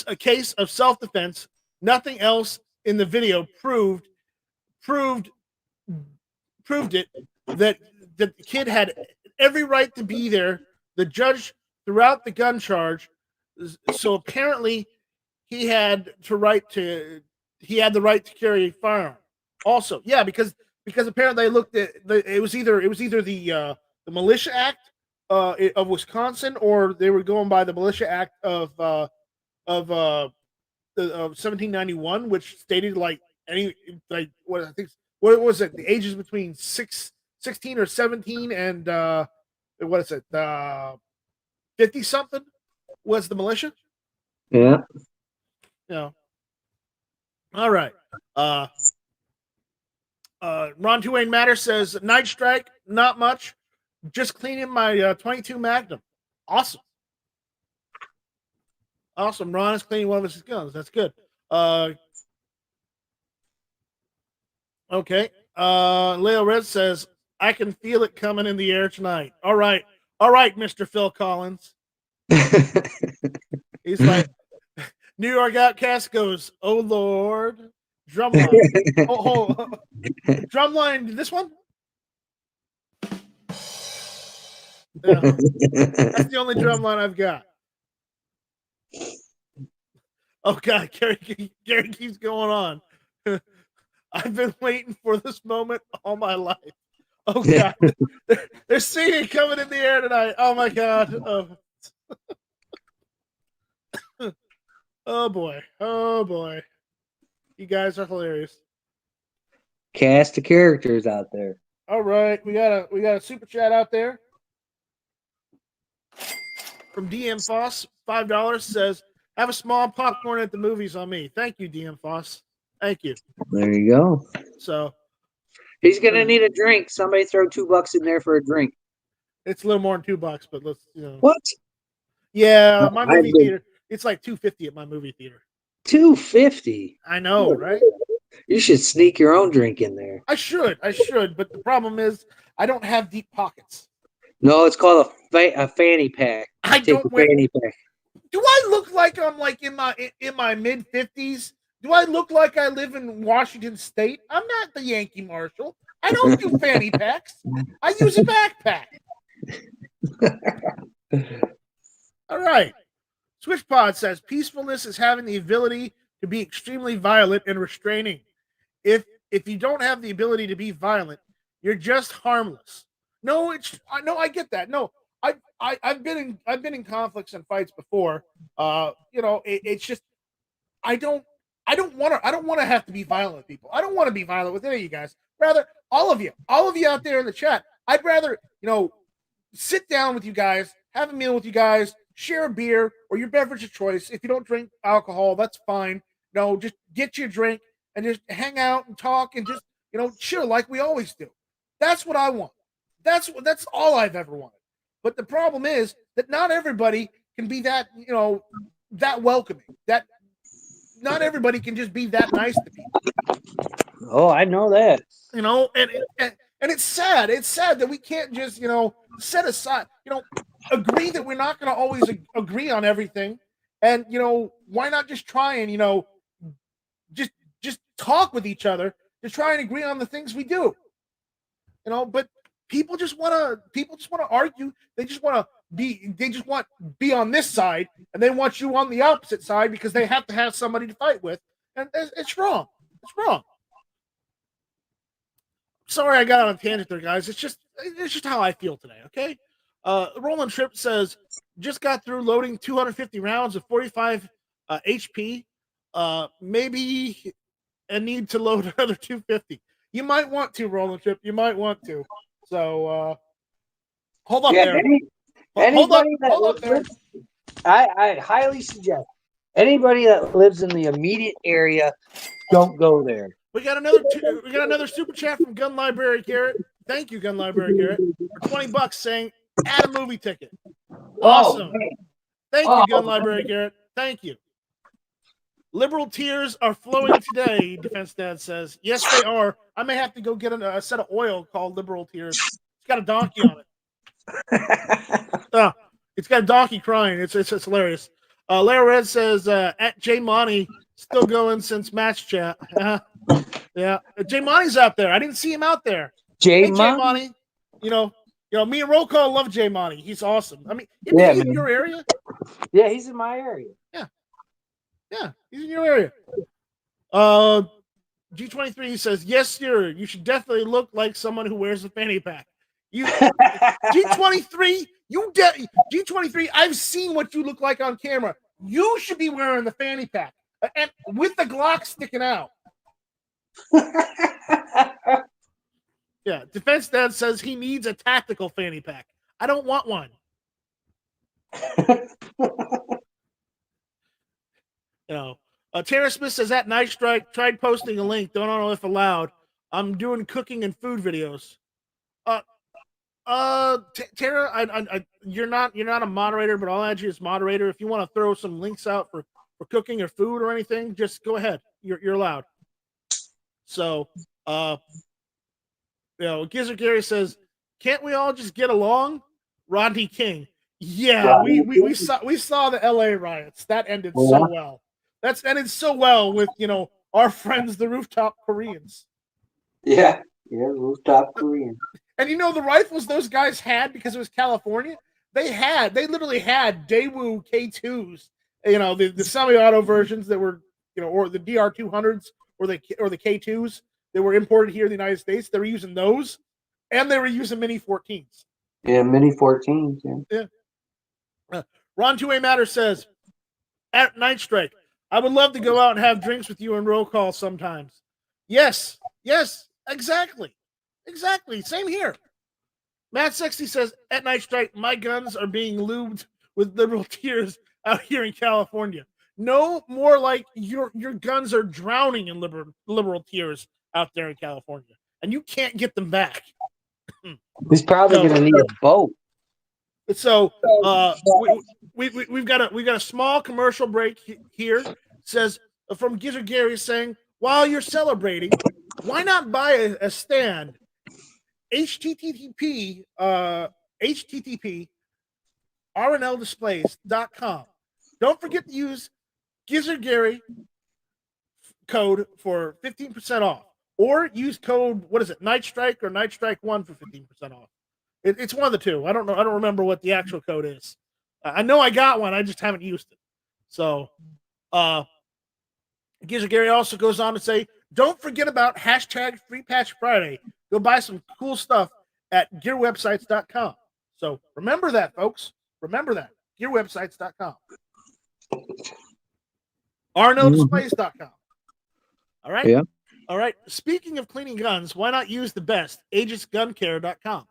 a case of self-defense. Nothing else in the video proved it that the kid had every right to be there. The judge throughout the gun charge, so apparently he had the right to carry a firearm. Also, yeah, because apparently they looked at it was either the Militia Act of Wisconsin, or they were going by the Militia Act of 1791, which stated what was it? The ages between 16 or 17 and 50 something was the militia. Yeah. All right. Ron Tuane Matter says Night Strike, not much. Just cleaning my 22 Magnum. Awesome. Ron is cleaning one of his guns. That's good. Okay. Leo Red says, I can feel it coming in the air tonight. All right, Mr. Phil Collins. He's like, New York Outcast goes, oh Lord. Drumline. Drumline, this one? Yeah. That's the only drumline I've got. Oh God, Gary keeps going on. I've been waiting for this moment all my life. Oh God, they're seeing it coming in the air tonight. Oh my God. Oh boy. You guys are hilarious. Cast of characters out there. All right, we got a super chat out there from DM Foss, $5, says, have a small popcorn at the movies on me. Thank you, DM Foss. Thank you. There you go. So he's gonna need a drink. Somebody throw $2 in there for a drink. It's a little more than $2, but let's What? Yeah, my movie theater. It's like $2.50 at my movie theater. $2.50. I know, right? You should sneak your own drink in there. I should, but the problem is I don't have deep pockets. No, it's called a fanny pack. Fanny pack. Do I look like I'm like in my mid-50s? Do I look like I live in Washington State? I'm not the Yankee Marshal. I don't do fanny packs. I use a backpack. All right. SwitchPod says peacefulness is having the ability to be extremely violent and restraining. If you don't have the ability to be violent, you're just harmless. No, I get that. No, I've been in conflicts and fights before. It's just I don't want to have to be violent with people. I don't want to be violent with any of you guys. Rather, all of you out there in the chat, I'd rather, sit down with you guys, have a meal with you guys, share a beer or your beverage of choice. If you don't drink alcohol, that's fine. Just get your drink and just hang out and talk and just, chill like we always do. That's what I want. That's all I've ever wanted. But the problem is that not everybody can be that, that welcoming. That not everybody can just be that nice to people. Oh, I know that. And it's sad. It's sad that we can't just, set aside, agree that we're not going to always agree on everything. And, why not just try and, just talk with each other to try and agree on the things we do. But people just want to argue. They just want to be on this side, and they want you on the opposite side because they have to have somebody to fight with. And it's wrong. It's wrong. Sorry I got on a tangent there, guys. It's just how I feel today, okay? Roland Tripp says, just got through loading 250 rounds of 45 HP. Maybe I need to load another 250. You might want to, Roland Tripp. You might want to. So, hold up there. Hold up there. I highly suggest anybody that lives in the immediate area, don't go there. We got another super chat from Gun Library Garrett. Thank you, Gun Library Garrett, for $20 saying add a movie ticket. Awesome. Thank you, Gun Library Garrett. Thank you. Liberal tears are flowing today, Defense Dad says. Yes, they are. I may have to go get a set of oil called Liberal Tears. It's got a donkey on it. It's got a donkey crying. It's hilarious. Lara Red says, at J Monty, still going since match chat. Yeah. J Monty's out there. I didn't see him out there. Hey, J Monty. You know, me and Roll Call love J Monty. He's awesome. I mean, isn't he in your area? Yeah, he's in my area. Yeah, he's in your area. G23 says, yes, sir. You should definitely look like someone who wears a fanny pack. You G23, G23, I've seen what you look like on camera. You should be wearing the fanny pack and with the Glock sticking out. Yeah, Defense Dad says he needs a tactical fanny pack. I don't want one. Tara Smith says at Night Strike tried posting a link. Don't know if allowed. I'm doing cooking and food videos. Tara, you're not a moderator, but I'll add you as moderator. If you want to throw some links out for cooking or food or anything, just go ahead. You're allowed. So, Gizzard Gary says, can't we all just get along? Rodney King. Yeah, we saw the LA riots. That ended so well. That's ended so well with our friends, the Rooftop Koreans. Yeah, Rooftop Koreans. And the rifles those guys had, because it was California, they literally had Daewoo K2s, the semi-auto versions that were, or the DR200s or the K2s that were imported here in the United States. They were using those, and they were using Mini 14s. Yeah, Mini 14s. Yeah. Ron 2A Matter says, at Night Strike, I would love to go out and have drinks with you and roll call sometimes. Yes, exactly. Same here. Matt 60 says, at Night Strike, my guns are being lubed with liberal tears out here in California. No, more like your guns are drowning in liberal tears out there in California, and you can't get them back. He's probably going to need a boat. So we've got a small commercial break here. It says from Gizzard Gary saying, while you're celebrating, why not buy a stand? http rnldisplays.com. Don't forget to use Gizzard Gary code for 15% off, or use code Night Strike or Night Strike 1 for 15% off. It's one of the two. I don't know. I don't remember what the actual code is. I know I got one. I just haven't used it. So, Gizzard Gary also goes on to say, don't forget about hashtag Free Patch Friday. Go buy some cool stuff at gearwebsites.com. So remember that, folks. Remember that. Gearwebsites.com. rnldisplays.com. All right? Yeah. All right. Speaking of cleaning guns, why not use the best? aegisguncare.com.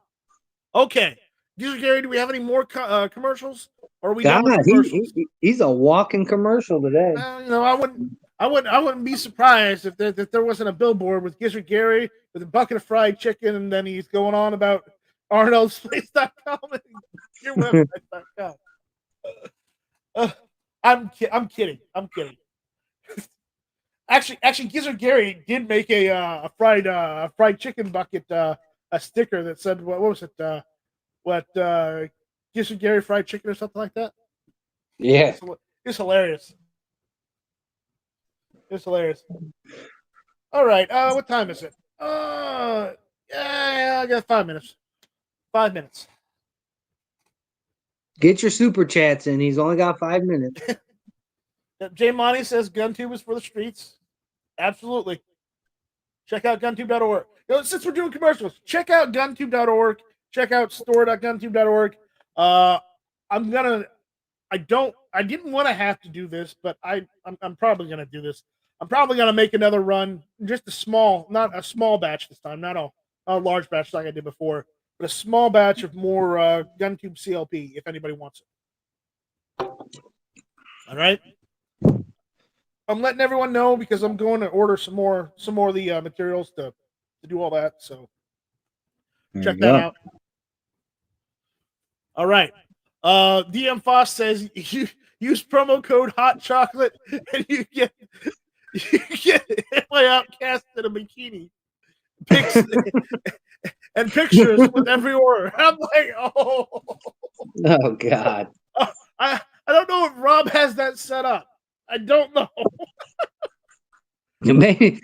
Okay. Gizzard Gary, do we have any more commercials? Or are we done with commercials? He's a walking commercial today. I wouldn't be surprised if there wasn't a billboard with Gizzard Gary with a bucket of fried chicken, and then he's going on about arnoldsplace.com and your website.com. I'm kidding. Actually, Gizzard Gary did make a fried chicken bucket a sticker that said what was it? Gizzard Gary fried chicken or something like that. Yeah, it's hilarious. It's hilarious. All right. What time is it? Yeah, I got 5 minutes. 5 minutes. Get your super chats in. He's only got 5 minutes. Jay Monty says GunTube is for the streets. Absolutely. Check out GunTube.org. Since we're doing commercials, check out GunTube.org. Check out store.guntube.org. I didn't want to have to do this, but I'm probably going to do this. I'm probably going to make another run, just not a small batch this time, not a large batch like I did before, but a small batch of more GunTube CLP if anybody wants it. All right. I'm letting everyone know because I'm going to order some more of the materials to do all that. So There check you that go. out. All right. DM Foss says you use promo code Hot Chocolate and you get my outcast in a bikini pics and pictures with every order. I'm like, oh, Oh God. I don't know if Rob has that set up. I don't know. Maybe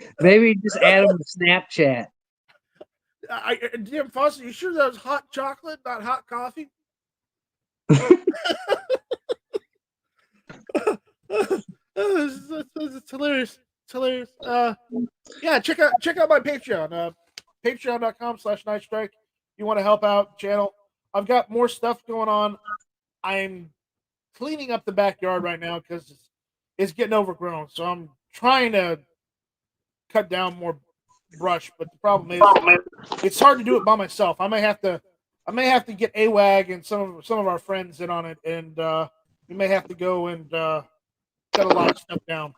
just add them to Snapchat. DM Foss, you sure that was hot chocolate, not hot coffee? It's hilarious. It's hilarious. Yeah, check out my Patreon. Patreon.com/NightStrike. You want to help out the channel? I've got more stuff going on. I'm cleaning up the backyard right now because it's getting overgrown. So I'm trying to cut down more brush, but the problem is it's hard to do it by myself. I may have to get AWAG and some of our friends in on it, and we may have to go and cut a lot of stuff down.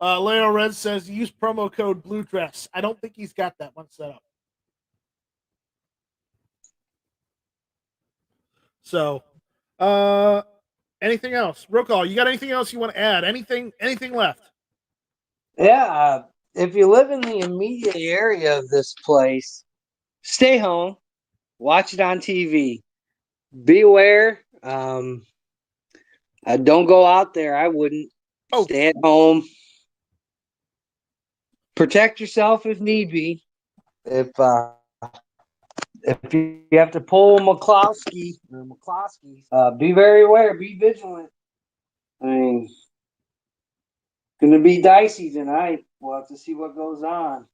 Leo Red says use promo code Blue Dress. I don't think he's got that one set up. So, anything else? Rokal, you got anything else you want to add? Anything left? Yeah. If you live in the immediate area of this place, stay home. Watch it on TV. Beware. Don't go out there. I wouldn't. Oh. Stay at home. Protect yourself if need be. If you have to pull McCloskey, be very aware. Be vigilant. I mean, going to be dicey tonight. We'll have to see what goes on.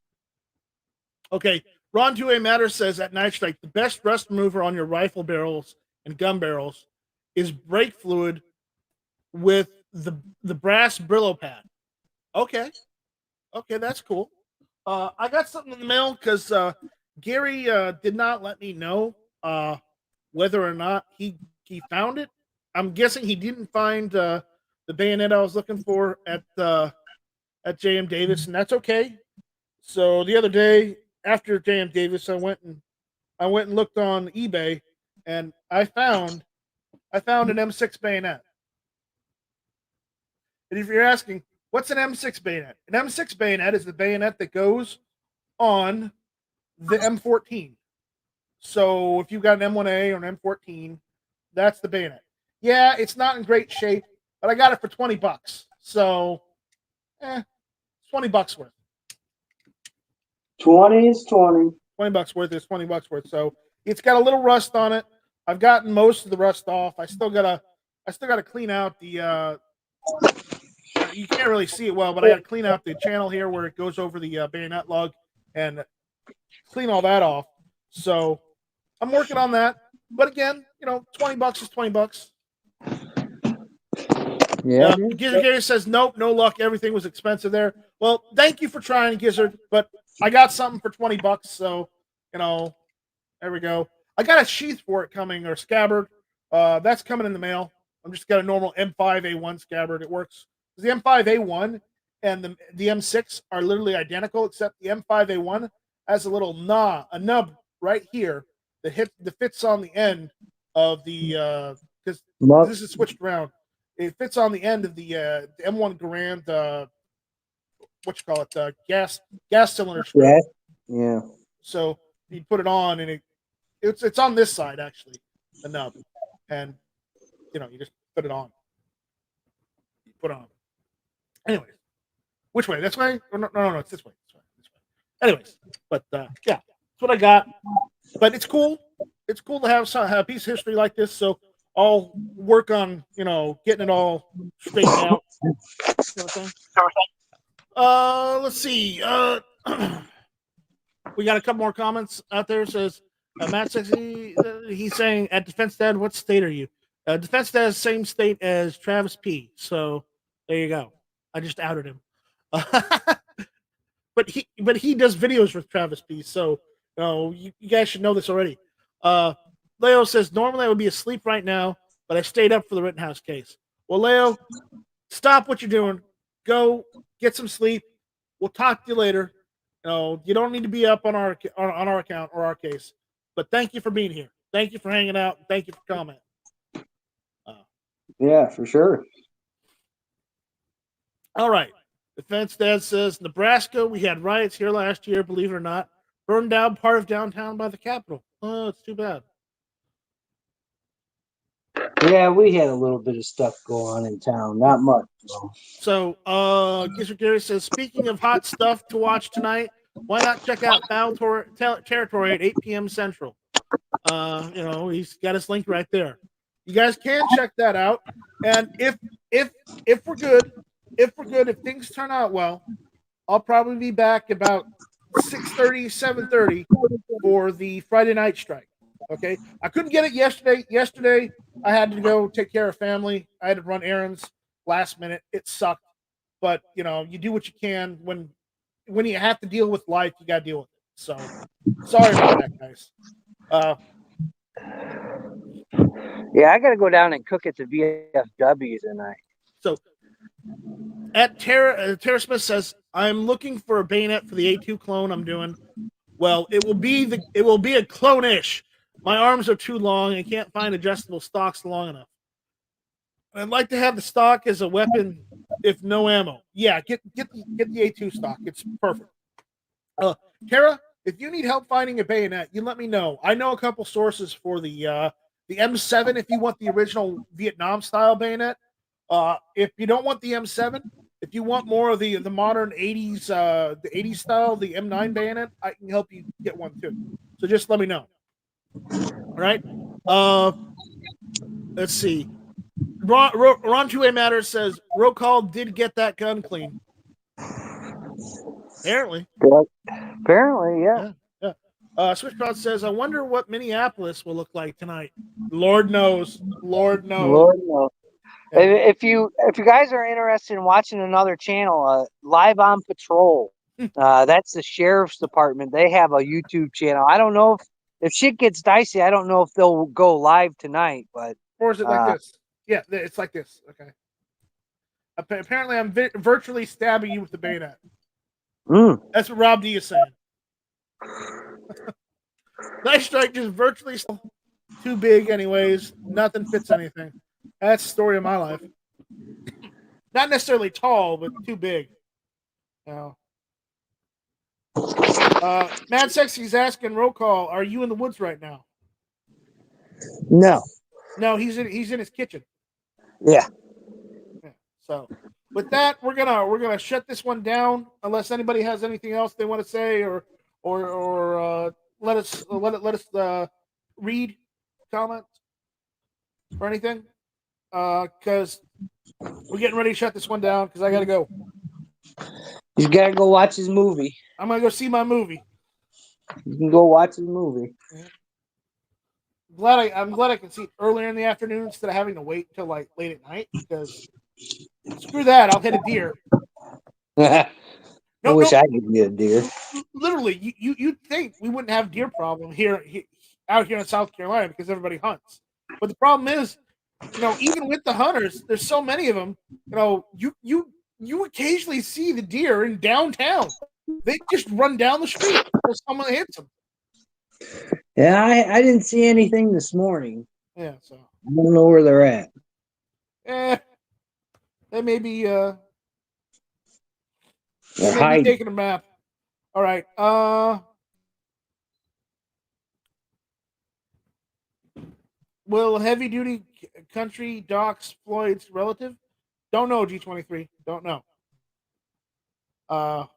Okay. Ron 2A Matter says at Night Strike, the best rust remover on your rifle barrels and gun barrels is brake fluid with the brass Brillo pad. Okay, that's cool. I got something in the mail because Gary did not let me know whether or not he found it. I'm guessing he didn't find the bayonet I was looking for at JM Davis, and that's okay. So the other day after JM Davis, I went and looked on eBay, and I found an M6 bayonet. And if you're asking, what's an M6 bayonet? An M6 bayonet is the bayonet that goes on the M14. So if you've got an M1A or an M14, that's the bayonet. Yeah, it's not in great shape, but I got it for $20. So, $20 worth. 20 is 20. $20 worth is $20 worth. So it's got a little rust on it. I've gotten most of the rust off. I still gotta clean out the. You can't really see it well, but I got to clean out the channel here where it goes over the bayonet lug and clean all that off. So I'm working on that. But again, $20 is $20. Yeah. Gizzard says nope, no luck. Everything was expensive there. Well, thank you for trying, Gizzard, but I got something for $20. So there we go. I got a sheath for it coming, or scabbard. That's coming in the mail. I'm just got a normal M5A1 scabbard. It works. The M5A1 and the M6 are literally identical, except the M5A1 has a little nub right here that fits on the end of the because this is switched around. It fits on the end of the M1 Garand gas cylinder screw. Yeah. So you put it on, and it's on this side actually, the nub, and you just put it on. You put it on. Anyways, which way? This way? Or no, it's this way. This way. Anyways, but yeah, that's what I got. But it's cool. It's cool to have a piece of history like this. So I'll work on getting it all straightened out. Let's see. We got a couple more comments out there. It says Matt says he's saying at Defense Dad, what state are you? Defense Dad is the same state as Travis P. So there you go. I just outed him. but he does videos with Travis P. So you guys should know this already. Leo says normally I would be asleep right now, but I stayed up for the Rittenhouse case. Well, Leo, stop what you're doing. Go get some sleep. We'll talk to you later. You don't need to be up on our account or our case. But thank you for being here. Thank you for hanging out. Thank you for commenting. Yeah, for sure. All right. Defense Dad says Nebraska, we had riots here last year, believe it or not. Burned down part of downtown by the Capitol. Oh, it's too bad. Yeah, we had a little bit of stuff go on in town. Not much, though. So, Gizzard Gary says, speaking of hot stuff to watch tonight, why not check out Foul Territory at 8 p.m. Central? He's got his link right there. You guys can check that out. And if we're good, if things turn out well, I'll probably be back about 6:30, 7:30 for the Friday night strike. Okay. I couldn't get it yesterday. Yesterday, I had to go take care of family. I had to run errands last minute. It sucked. But you do what you can when you have to deal with life, you gotta deal with it. So sorry about that, guys. Yeah, I gotta go down and cook at the VFW tonight. So at Tara Smith says, I'm looking for a bayonet for the A2 clone I'm doing. Well, it will be a clone-ish. My arms are too long and can't find adjustable stocks long enough. I'd like to have the stock as a weapon if no ammo. Yeah, get the A2 stock. It's perfect. Tara, if you need help finding a bayonet, you let me know. I know a couple sources for the M7 if you want the original Vietnam style bayonet. If you don't want the M7, if you want more of the modern 80s the 80s style, the M9 bayonet, I can help you get one too. So just let me know. All right. Let's see. Ron 2A Matters says roll call did get that gun clean. Apparently. Apparently, yeah. Switchcross says, I wonder what Minneapolis will look like tonight. Lord knows. Lord knows. Yeah. If you guys are interested in watching another channel, Live on Patrol, that's the sheriff's department. They have a YouTube channel. I don't know if shit gets dicey. I don't know if they'll go live tonight, but or is it like this? Yeah, it's like this. Okay. Apparently, I'm virtually stabbing you with the bayonet. That's what Rob D is saying. Night Strike just virtually too big, anyways. Nothing fits anything. That's the story of my life. Not necessarily tall, but too big. Mad Sexy's asking roll call. Are you in the woods right now? No, he's in his kitchen. Yeah. So, with that, we're gonna shut this one down. Unless anybody has anything else they want to say, or let us read comments or anything. Because we're getting ready to shut this one down. Because I gotta go. He's gotta go watch his movie. I'm gonna go see my movie. You can go watch his movie. I'm glad I can see it earlier in the afternoon instead of having to wait until like late at night. Because screw that, I'll hit a deer. I wish I could be a deer. Literally, you'd think we wouldn't have deer problem out here in South Carolina because everybody hunts. But the problem is, even with the hunters, there's so many of them. You occasionally see the deer in downtown. They just run down the street until someone hits them. Yeah, I didn't see anything this morning. Yeah, so I don't know where they're at. They may be taking a nap. All right. Will heavy duty country dox Floyd's relative? Don't know, G23. Don't know. All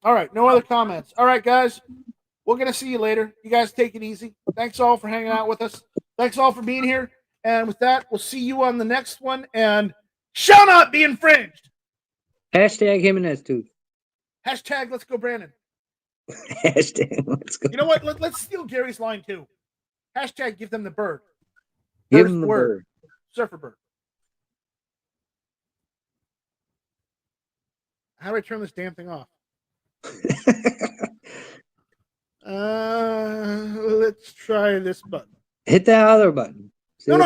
right. No other comments. All right, guys. We're going to see you later. You guys take it easy. Thanks all for hanging out with us. Thanks all for being here. And with that, we'll see you on the next one. And shall not be infringed. Hashtag Jimenez too. Hashtag let's go, Brandon. Hashtag let's go. You know what? Let's steal Gary's line too. Hashtag give them the bird. Give them the bird. Surfer bird. How do I turn this damn thing off? Let's try this button. Hit that other button.